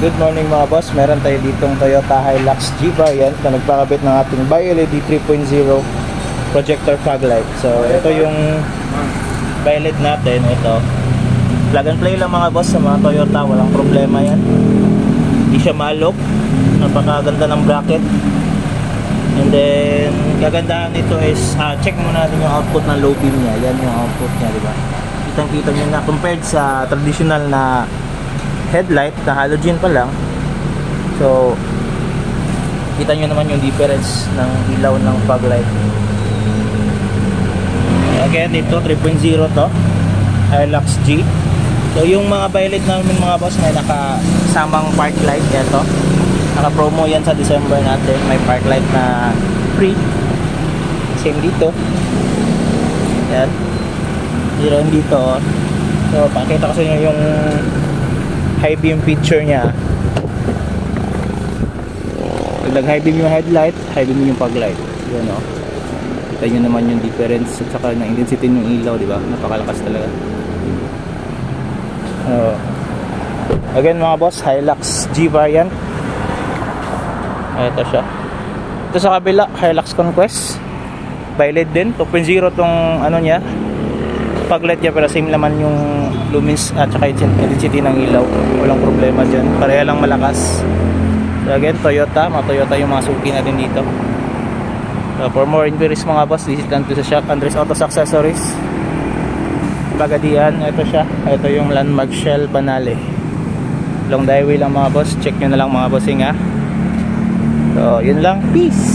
Good morning mga boss, meron tayo ditong Toyota Hilux G variant na nagpakabit ng ating Bi-LED 3.0 projector fog light. So ito yung Bi-LED natin, ito plug and play lang mga boss sa mga Toyota, walang problema yan. Hindi siya malog, napakaganda ng bracket. And then kagandahan nito is check muna natin yung output ng low beam niya. Yan yung output niya, diba? Kitang kita nyo na compared sa traditional na headlight na halogen pa lang. So kita nyo naman yung difference ng ilaw ng fog light. Again, ito 3.0 to Hilux G. So yung mga Bi-LED namin mga boss, may nakasamang park light. Ito naka-promo yan sa December natin. May park light na free, same dito. Yan, meron dito. So pakita ko sa inyo yung high beam feature niya. Pag high beam yung headlight, high beam yung fog light. Yan o. Kita nyo naman yung difference at saka ng intensity ng ilaw, di ba? Napakalakas talaga. Again mga boss, Hilux G variant. Ito siya. Ito sa kabila, Hilux Conquest. Bi-LED din, 2.0 tong ano niya. Fog light niya, pero same naman yung lumens at saka intensity ng ilaw. Walang problema dyan, pareha lang malakas. So again, Toyota, mga Toyota yung mga suki natin dito. So for more inquiries mga boss, visit lang to sa shop Andres Autos Accessories, Bagadian. Ito siya, ito yung Landmark Shell Banale. Long highway lang mga boss, check nyo na lang mga bossing ha. So yun lang, peace.